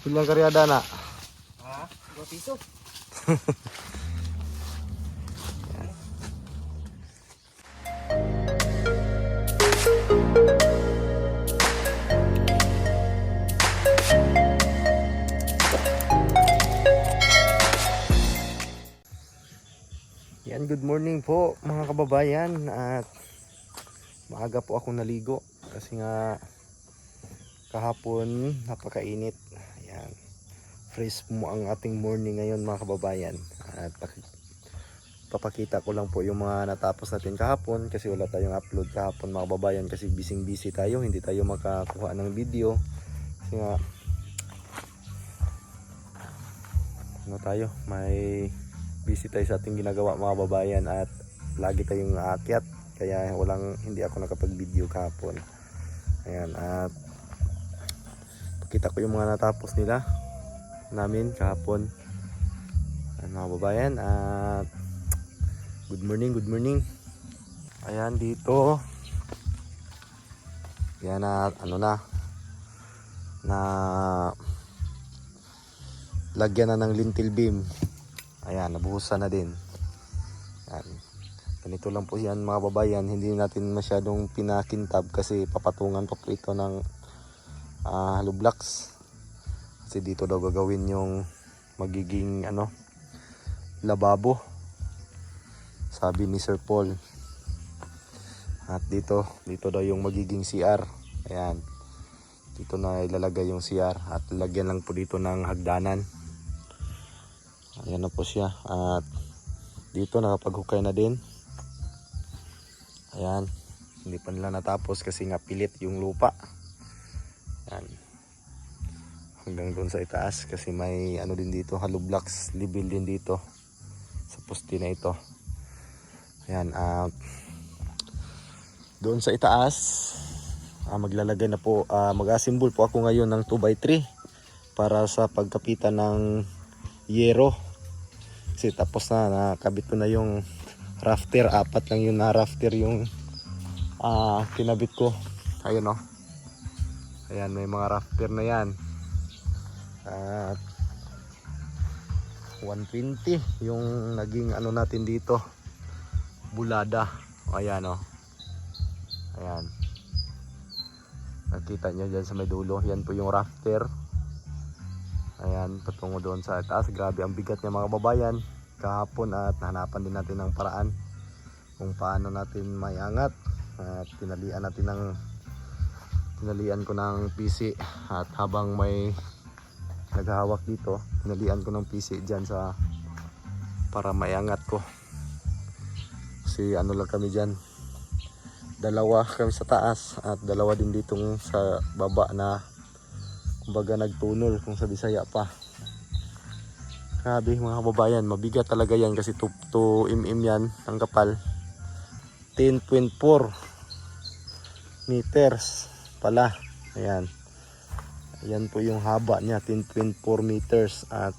Ilang karyada na? Ha? 2 piso. Yan, good morning po mga kababayan. At maaga po akong naligo kasi nga kahapon napakainit. Yan, fresh mo ang ating morning ngayon mga kababayan. At papakita ko lang po yung mga natapos natin kahapon kasi wala tayong upload kahapon mga kababayan kasi busy tayo, hindi tayo makakuha ng video kasi nga tayo, may busy tayo sa ating ginagawa mga kababayan at lagi tayong aakyat kaya hindi ako nakapag-video kahapon. Ayan, at pakita ko yung mga natapos namin kahapon. Ayan, mga kababayan, at good morning. Ayan, dito yan na lagyan na ng lintel beam. Ayan, nabuhusan na din. Ayan. Ganito lang po yan mga babayan. Hindi natin masyadong pinakintab kasi papatungan pa po ito ng hollow blocks. Kasi dito daw gagawin yung magiging lababo. Sabi ni Sir Paul. At dito daw yung magiging CR. Ayan. Dito na ilalagay yung CR at lagyan lang po dito ng hagdanan. Ayan na po siya. At dito nakapaghukay na din. Ayan. Hindi pa nila natapos kasi nga pilit yung lupa. Ayan. Hanggang doon sa itaas kasi may din dito, hollow blocks, level din dito sa poste na ito. Ayan. Doon sa itaas maglalagay na po, mag-assemble po ako ngayon ng 2x3 para sa pagkapitan ng yero. Kasi tapos nakabit ko na yung rafter, 4 lang yung rafter yung kinabit ko. Ayun o. Ayan, may mga rafter na yan. At 120 yung naging natin dito, bulada. Ayan o. Ayan. Nakita nyo dyan sa may dulo. Yan po yung rafter. Ayan, patungo doon sa taas. Grabe ang bigat niya mga kababayan kahapon at hanapan din natin ng paraan kung paano natin maiangat. At tinalian ko ng PC at habang may naghahawak dito, tinalian ko ng PC dyan para maiangat ko. Kasi lang kami dyan, 2 kami sa taas at 2 din ditong sa baba na kumbaga nagtunol kung sa Bisaya pa. Grabe mga kababayan, mabigat talaga yan kasi 2 mm yan ang kapal. 10.4 meters pala. Ayan. Ayan po yung haba niya, 10.4 meters at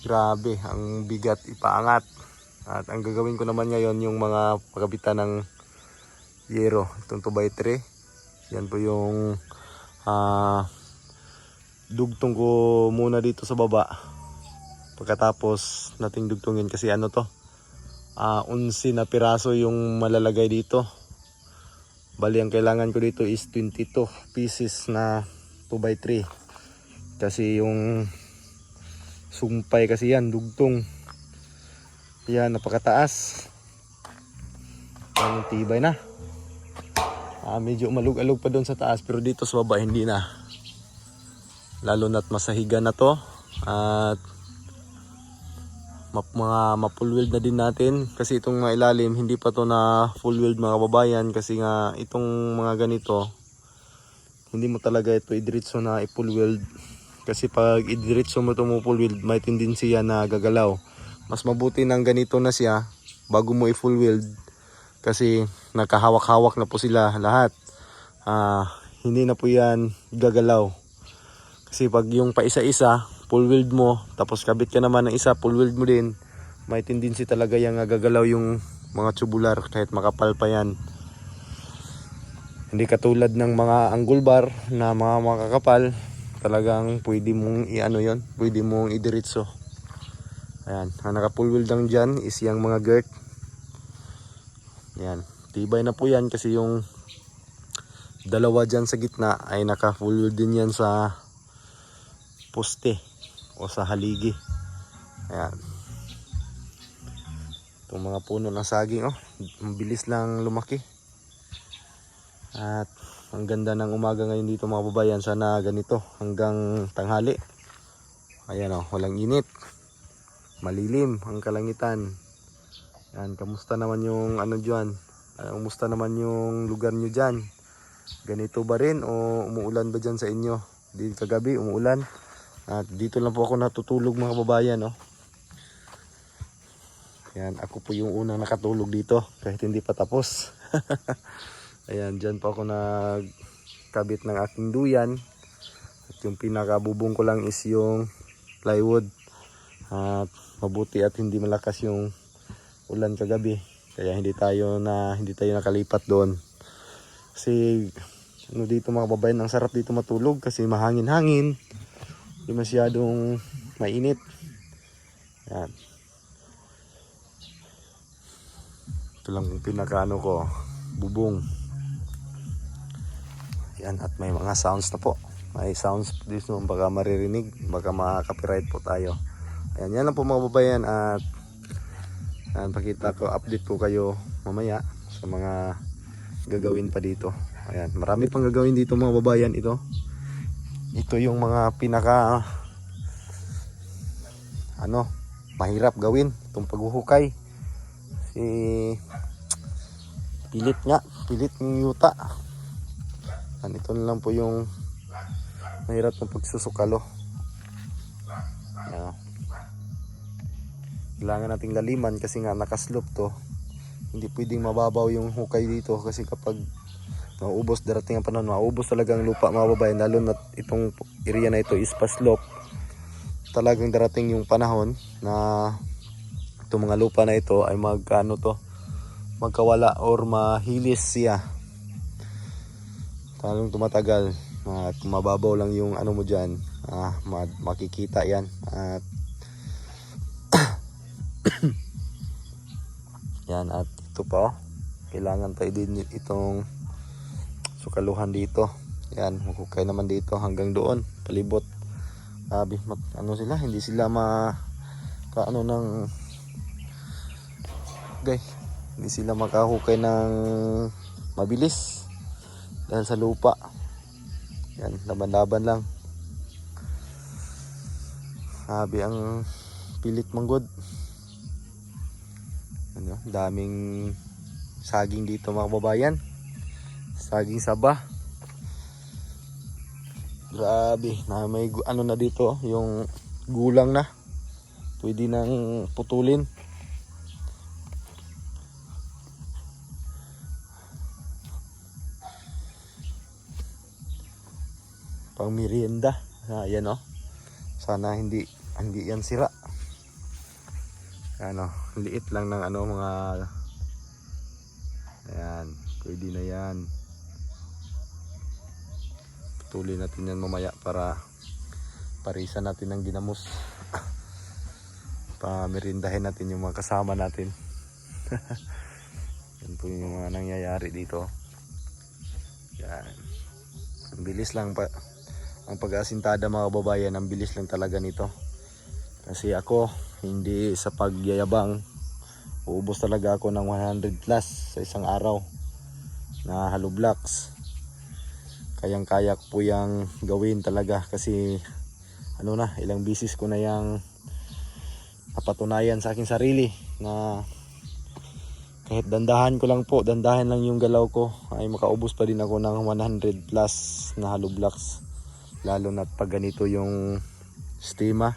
grabe ang bigat ipaangat. At ang gagawin ko naman ngayon yung mga pagkabitan ng yero, itong 2x3. Yan po yung dugtong ko muna dito sa baba. Pagkatapos nating dugtungin kasi 11 na piraso yung malalagay dito. Bali ang kailangan ko dito is 22 pieces na 2x3. Kasi yung sumpay kasi yan, dugtong. Yan, napakataas. Ang tibay na. Medyo malug-alug pa doon sa taas pero dito sa baba hindi na. Lalo na't masahiga na to at mga ma-full weld na din natin kasi itong mga ilalim hindi pa to na full weld mga kababayan kasi nga itong mga ganito hindi mo talaga ito idiretso na i-full weld kasi pag idiretso mo ito mo full weld may tendency yan na gagalaw. Mas mabuti ng ganito na siya bago mo i-full weld kasi nakahawak-hawak na po sila lahat. Hindi na po yan gagalaw. Kasi pag yung pa isa-isa, full weld mo, tapos kabit ka naman ng isa, full weld mo din, may tendency talaga yung gagalaw yung mga tubular kahit makapal pa yan. Hindi katulad ng mga angle bar na mga makakapal, talagang pwede mong i-ano yon, pwede mong idiretso. Ayan, ang naka full wheel lang dyan is yung mga girt. Ayan, tibay na po yan kasi yung dalawa dyan sa gitna ay naka full wheel din yan sa poste o sa haligi. Ayan, itong mga puno ng saging, oh, ang bilis lang lumaki. At ang ganda ng umaga ngayon dito mga babayan. Sana ganito hanggang tanghali. Ayan, oh, walang init, malilim ang kalangitan. Yan, kamusta naman yung ano dyan? Kamusta naman yung lugar nyo dyan? Ganito ba rin o umuulan ba dyan sa inyo? Di kagabi umuulan. At dito lang po ako natutulog mga babayan, oh. Yan, ako po yung unang nakatulog dito kahit hindi pa tapos. Ayan, dyan po ako nagkabit ng aking duyan. At yung pinakabubong ko lang is yung plywood. At mabuti at hindi malakas yung ulan kagabi. Kaya hindi tayo nakalipat doon. Kasi ano dito mga babayan, ang sarap dito matulog kasi mahangin-hangin. Hindi masyadong mainit. Ayan. Ito lang yung pinakaano ko, bubong. Yan, at may mga sounds na po. May sounds dito, baka maririnig, baka maka-copyright po tayo. Ayan, yan lang po mga babayan. At yan, pakita ko, update ko kayo mamaya sa mga gagawin pa dito. Ayan, marami pang gagawin dito mga babayan. Ito yung mga pinaka mahirap gawin, itong paghuhukay. Pilit ng yuta. Ito na lang po yung mahirap ng pagsusukalo. Ayan. Kailangan nating laliman kasi nga nakaslope to. Hindi pwedeng mababaw yung hukay dito kasi kapag nauubos, darating ang panahon, mauubos talaga ang lupa mga babayan. Lalo na itong area na ito is pa-slope. Talagang darating yung panahon na itong mga lupa na ito ay magkawala or mahilis siya. Talagang tumatagal at mababaw lang yung ano mo dyan, makikita yan. At yan, at ito pa, kailangan tayo din itong sukaluhan dito. Yan, hukay naman dito hanggang doon palibot. Hindi sila hindi sila makahukay ng mabilis dahil sa lupa. Yan, laban-laban lang. Ang pilit manggod. Daming saging dito mga babayan. Saging saba. Grabe, na may na dito, yung gulang na. Pwede nang putulin. Pang merienda. Ayan, oh. Sana hindi yan sira. Liit lang ng mga ayan, pwede na yan. Putulin natin yan mamaya para parisan natin ng ginamos. Pamerindahin natin yung mga kasama natin. Yan po yung mga nangyayari dito. Yan. Ang bilis lang ang pag-asintada mga babayan, ang bilis lang talaga nito. Kasi ako, hindi sa pagyayabang, uubos talaga ako ng 100 plus sa isang araw na hollow blocks. Kayang-kaya po yung gawin talaga kasi ilang bisis ko na yung napatunayan sa aking sarili na kahit dandahan lang yung galaw ko ay makaubos pa din ako ng 100 plus na hollow blocks. Lalo na pag ganito yung stima,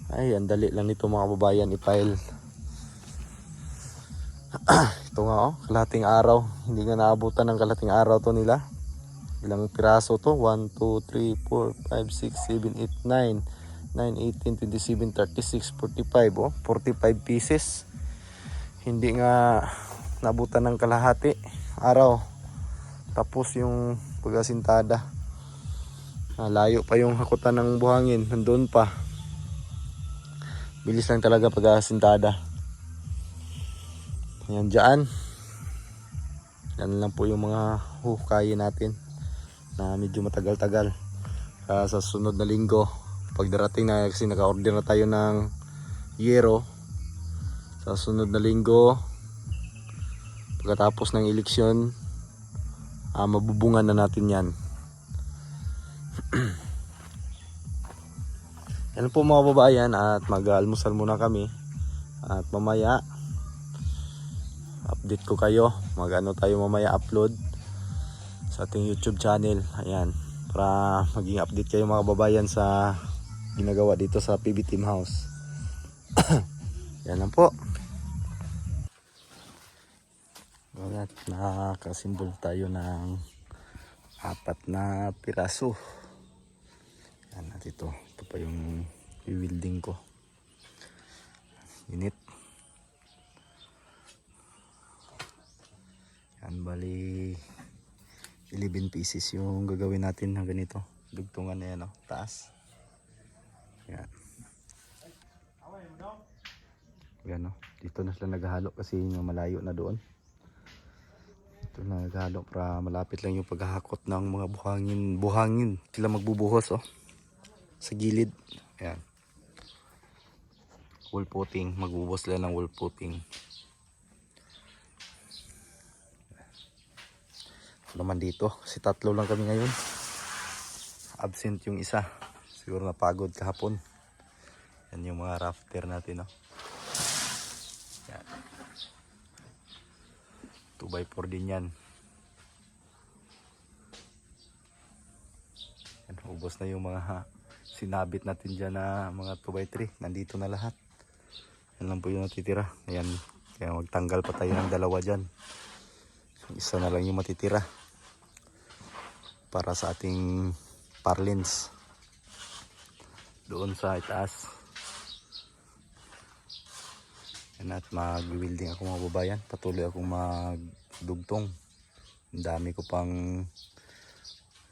ay ang dali lang nito mga babayan i-pile. Ito nga, oh, kalahating araw, hindi nga naabutan ng kalahating araw to nila. Ilang piraso to? 1, 2, 3, 4, 5, 6, 7, 8, 9 9, 18, 27, 36, 45, oh, 45 pieces. Hindi nga nabutan ng kalahati araw. Tapos yung pag-asintada. Layo pa yung hakutan ng buhangin, nandun pa. Bilis lang talaga pag asintada. Ayan dyan. Yan lang po yung mga hukayin natin na medyo matagal-tagal. Sa sunod na linggo, pag darating na, kasi naka-order na tayo ng yero. Sa sunod na linggo, pagkatapos ng eleksyon, mabubungan na natin yan. Yan po mga babayan, at mag-almusal muna kami. At mamaya, update ko kayo. Mag-ano tayo mamaya upload sa ating YouTube channel. Ayan, para maging update kayo mga babayan sa ginagawa dito sa PB Team House. Yan lang po. At nakasimbol tayo ng 4 na piraso. Yan, at ito pa yung i-welding ko. Init. Yan, bali 11 pieces yung gagawin natin ng ganito. Dugtungan na yan, taas. Yan. Yan, dito na sila naghahalo kasi yung malayo na doon. Ito na naghahalo para malapit lang yung paghahakot ng mga buhangin. Sila magbubuhos sa gilid. Ayan. Wall putting. Magbubuhos sila ng wall putting. Naman dito kasi 3 lang kami ngayon. Absent yung isa. Siguro napagod kahapon. Yan yung mga rafter natin. Yan. 2x4 din yan. Yan, ubos na yung mga sinabit natin dyan na mga 2x3. Nandito na lahat. Yan lang po yung natitira. Ayan. Kaya magtanggal pa tayo ng 2 dyan. Isa na lang yung matitira para sa ating parlins doon sa itaas. Yan, at mag-welding ako mga babayan. Patuloy akong magdugtong. Ang dami ko pang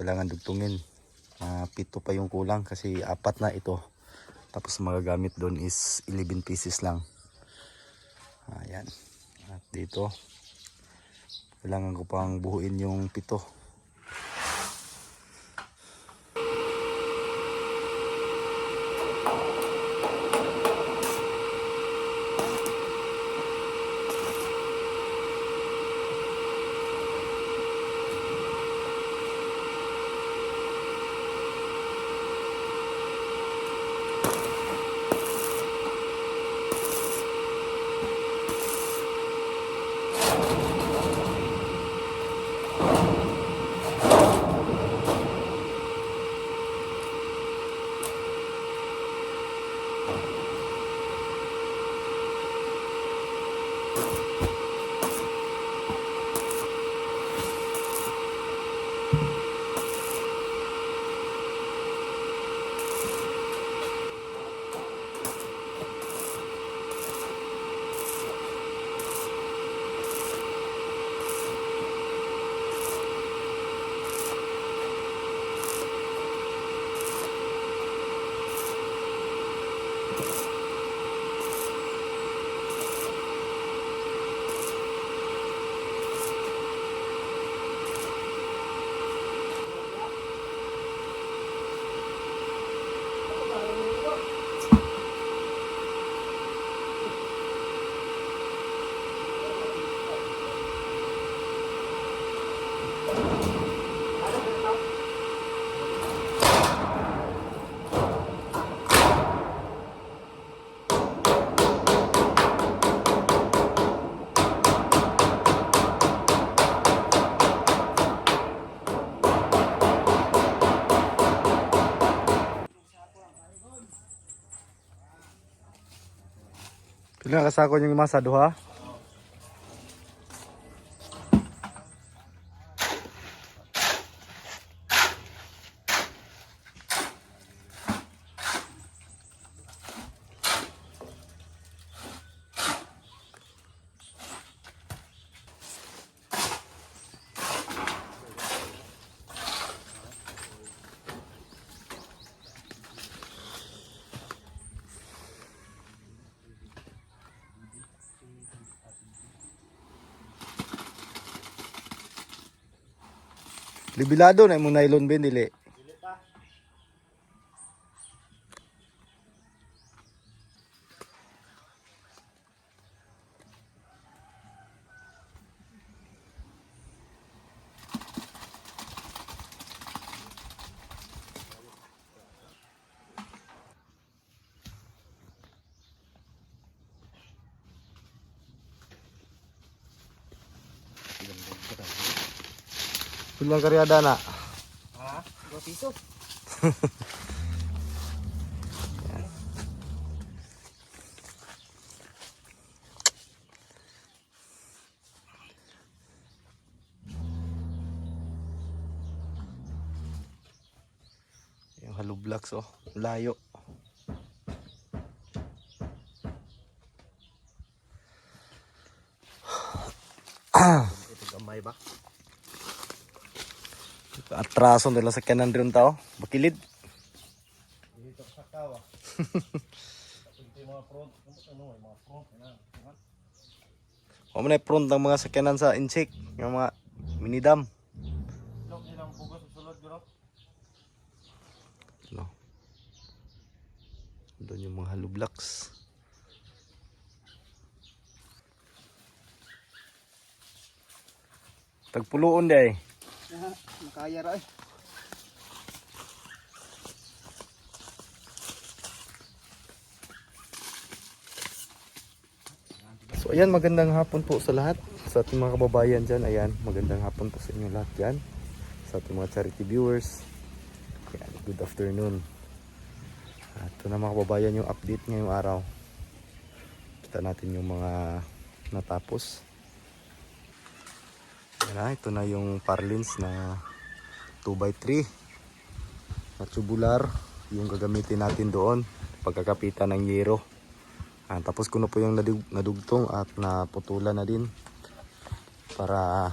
kailangan dugtungin. 7 pa yung kulang kasi 4 na ito. Tapos magagamit doon is 11 pieces lang. Ayan. At dito kailangan ko pang buhuin yung 7. Pila kasako yung masa duha? Libilado na mo nylon bin dili. Bilang karyada na. Ha? 2 piso. Yung hollow blocks oh, layo. Ito gamay ba? Atraso nila sa kanan rin tao. Bakilid. Dito sa kawa. Ito yung mga front. Ano yung mga front? O man front ng mga sakyanan sa insik. Yung mga minidam. Look nilang bugas sa sulod bro. No. Doon yung mga hollow blocks. Tagpuloon di ay. Makaya ra eh. So ayan, magandang hapon po sa lahat. Sa ating mga kababayan dyan. Ayan, magandang hapon po sa inyo lahat dyan. Sa ating mga charity viewers. Ayan, good afternoon. At ito na mga kababayan yung update ngayong araw. Kita natin yung mga natapos. Ayan, ito na yung parlins na 2x3 na tubular. Yung gagamitin natin doon. Pagkakapitan ng yero. Tapos ko na po yung nadugtong at naputulan na din para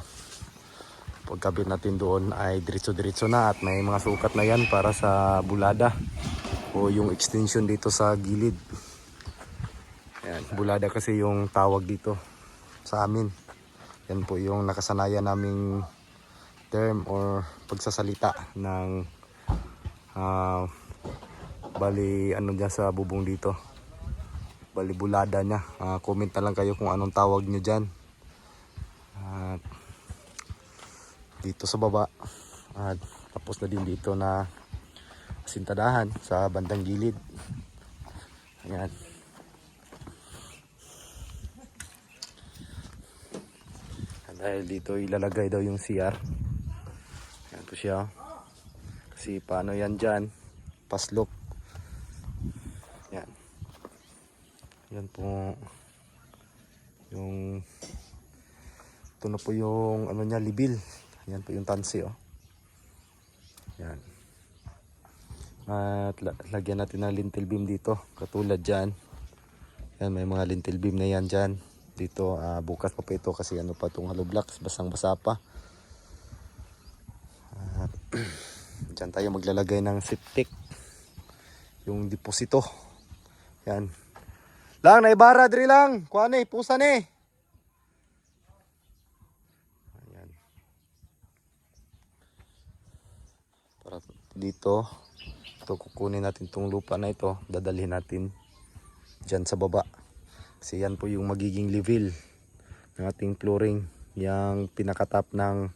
pagkabit natin doon ay diretso-diretso na at may mga sukat na yan para sa bulada o yung extension dito sa gilid. Ayan, bulada kasi yung tawag dito sa amin. Yan po yung nakasanayan naming term or pagsasalita ng bali ano dyan sa bubong dito. Balibulada niya. Comment na lang kayo kung anong tawag nyo dyan. Dito sa baba. Tapos na din dito na sintadahan sa bandang gilid. Ayan. Dahil dito ilalagay daw yung CR. Ayan po siya. Kasi paano yan dyan? Paslop. Ayan. Yan po yung ito na po yung ano niya, libil. Yan po yung tansi oh. Yan. At lagyan natin ng lintel beam dito katulad dyan. Yan, may mga lintel beam na yan dyan. Dito bukas pa po ito kasi ano pa itong hollow blocks, basang basa pa. At dyan tayo maglalagay ng septic, yung deposito. Yan. Lang, naibara diri lang. Kuha ni, pusa ni. Ayan. Para dito, ito kukunin natin tong lupa na ito. Dadalhin natin dyan sa baba. Kasi yan po yung magiging level ng ating flooring. Yung pinakatap ng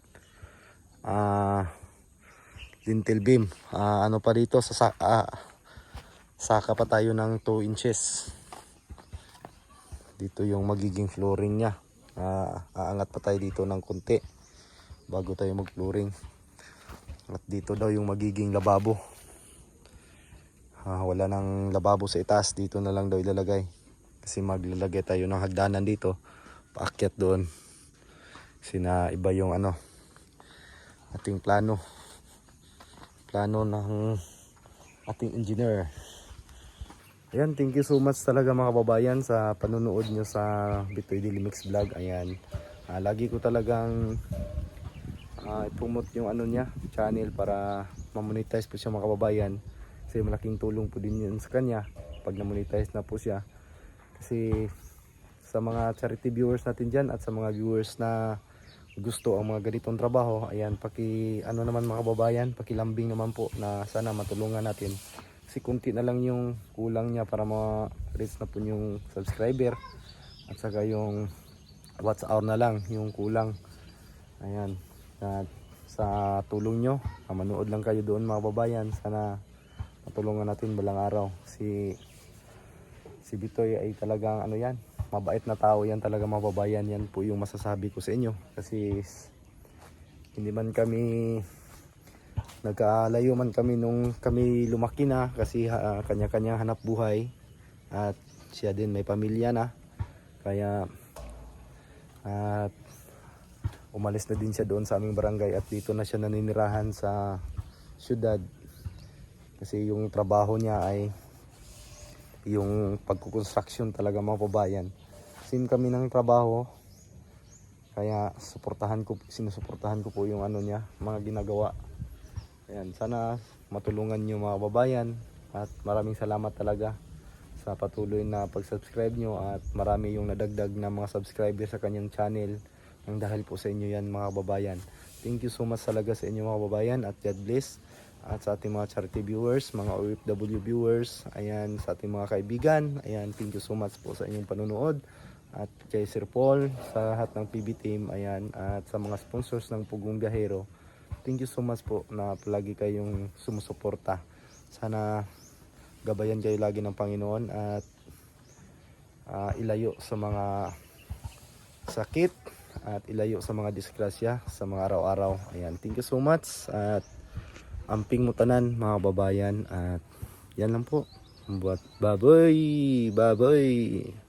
lintel beam. Ano pa dito, saka pa tayo ng 2 inches. Dito yung magiging flooring niya. Aangat pa tayo dito ng konti bago tayo mag flooring. At dito daw yung magiging lababo. Wala nang lababo sa itaas, dito na lang daw ilalagay. Kasi maglalagay tayo ng hagdanan dito, paakyat doon. Kasi na iba yung ano ating plano ng ating engineer. Ayan, thank you so much talaga mga kababayan sa panonood nyo sa Bitoy Daily Mix Vlog. Ayan, lagi ko talagang i-promote yung ano niya, channel para ma-monetize po siya mga kababayan. Kasi malaking tulong po din yun sa kanya pag na-monetize na po siya. Kasi sa mga charity viewers natin dyan at sa mga viewers na gusto ang mga ganitong trabaho, ayan, ano naman mga kababayan, pakilambing naman po na sana matulungan natin. Kasi kunti na lang yung kulang niya para ma-reach na po yung subscriber at saka yung watch hour na lang yung kulang. Ayan, at sa tulong nyo, manood lang kayo doon mga kababayan, sana matulungan natin balang araw. Si Bitoy ay talagang ano yan, mabait na tao yan talaga mga kababayan. Yan po yung masasabi ko sa inyo, kasi hindi man kami nagkalayo man kami nung kami lumaki na, kasi kanya-kanya hanap buhay at siya din may pamilya na, kaya at umalis na din siya doon sa aming barangay at dito na siya naninirahan sa syudad, kasi yung trabaho niya ay yung pagkukonstruksyon talaga mga kababayan. Sin kami ng trabaho, kaya sinusuportahan ko po yung ano niya, mga ginagawa. Ayan, sana matulungan niyo mga kababayan at maraming salamat talaga sa patuloy na pag-subscribe nyo at marami yung nadagdag na mga subscriber sa kanyang channel ang dahil po sa inyo yan mga kababayan. Thank you so much talaga sa inyo mga kababayan at God bless. At sa ating mga charity viewers, mga OFW viewers, ayan, sa ating mga kaibigan, ayan, thank you so much po sa inyong panunood. At kay Sir Paul, sa lahat ng PB team, ayan, at sa mga sponsors ng Pugong Biyahero, thank you so much po na palagi kayong sumusuporta. Sana gabayan kayo lagi ng Panginoon at ilayo sa mga sakit at ilayo sa mga disgrasya sa mga araw-araw. Ayan, thank you so much at amping mo tanan mga babayan at yan lang po. Bye bye.